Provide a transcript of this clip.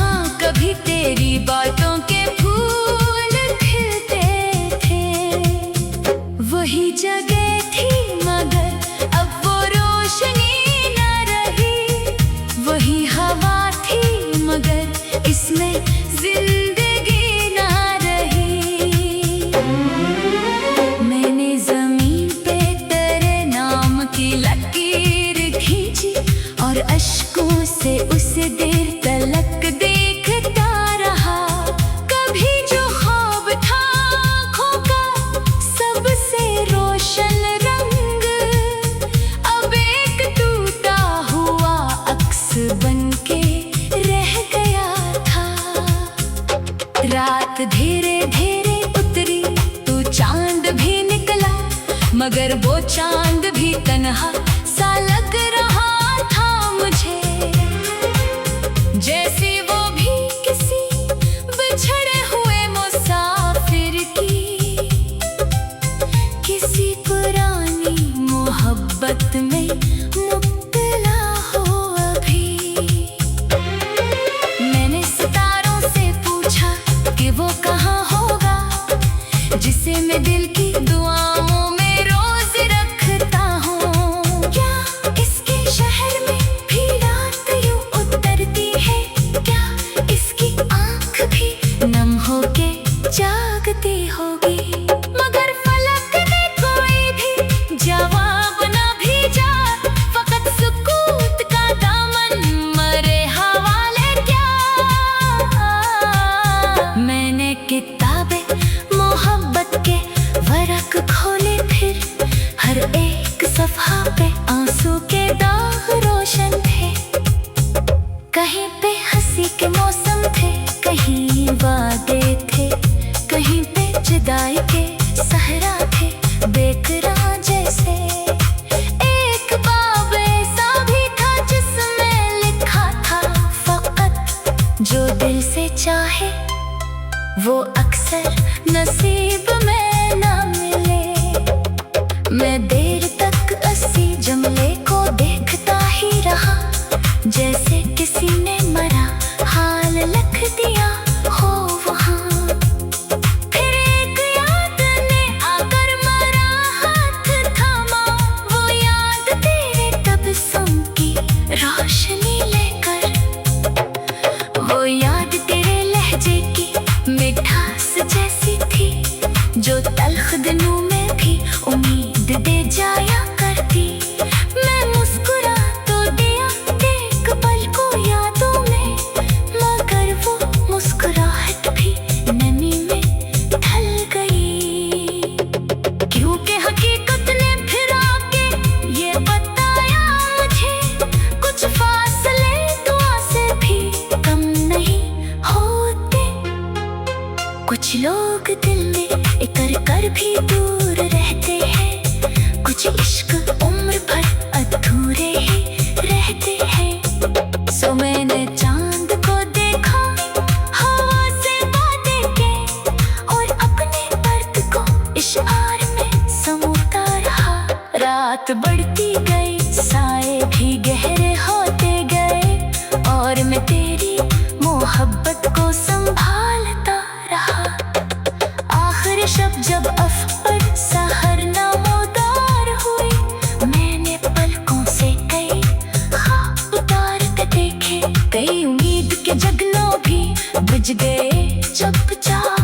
जहाँ कभी तेरी बातों के फूल खिलते थे, वही जगह थी मगर अब वो रोशनी न रही। वही हवा थी मगर इसमें जिंदगी न रही। मैंने जमीन पे तेरे नाम की लकीर खींची और अश्कों से उसे देर तलक देखता रहा। कभी जो ख्वाब था आँखों का सबसे रोशन रंग, अब एक टूटा हुआ अक्स बनके रह गया था। रात धीरे धीरे उतरी तो चांद भी निकला, मगर वो चांद भी तन्हा सा लग रहा था मुझे। जैसे वो भी किसी बिछड़े हुए मुसाफिर की, किसी पुरानी मोहब्बत में मुब्तला हो अभी। मैंने सितारों से पूछा कि वो कहाँ होगा, जिसे मैं दिल की दुआओं में रोज रखता हूँ। क्या इसके शहर में भी रात यूं उतरती है? क्या इसकी आँख भी नम होके जागती होगी? मगर फलक ने कोई भी जवाब न भेजा, फकत सुकूत का दामन मरे हवाले क्या। मैंने किताबें मोहब्बत के वरक खोले, फिर हर एक सफ़हा पे आंसू के दाग रोशन थे। कहीं पे हंसी के मौसम थे, कहीं वादे थे, कहीं पे जुदाई के सहरा थे बेकरार जैसे। एक बाब ऐसा भी था जिसमें लिखा था फकत जो दिल से चाहे वो अक्सर नसीब में ना मिले। मैं देर तक अस्सी जमले को देखता ही रहा, जैसे किसी ने मरा हाल लिख दिया हो वहाँ। फिर एक याद ने आकर मरा हाथ थामा, वो याद तेरे तबस्सुम की रोशनी लेकर, वो याद तेरे लहजे की मिठास जैसी थी, जो तल्ख दिनों में भी उम्मीद दे जाया करती। मैं मुस्कुरा तो दिया एक पल को यादों में, मगर वो मुस्कुराहट भी नमी में ढल गई। क्योंकि हकीकत ने फिर आके ये बताया मुझे, कुछ फासले दुआ से भी कम नहीं होते। कुछ लोग दिल में इकर कर भी दूर रहते हैं, कुछ इश्क उम्र भर अधूरे ही रहते हैं। सो मैंने चांद को देखा, हवा से बातें की, और अपने दर्द को इशार में समोता रहा। रात बढ़ती गई, साए भी गहरे होते गए, और मैं तेरी मोहब्बत को संभालता रहा। आखिर शब जब अफर सहर नमोदार हुई, मैंने पलकों से कई ख्वाब उतार के देखे। कई उम्मीद के जगलों भी बुझ गए चुपचाप।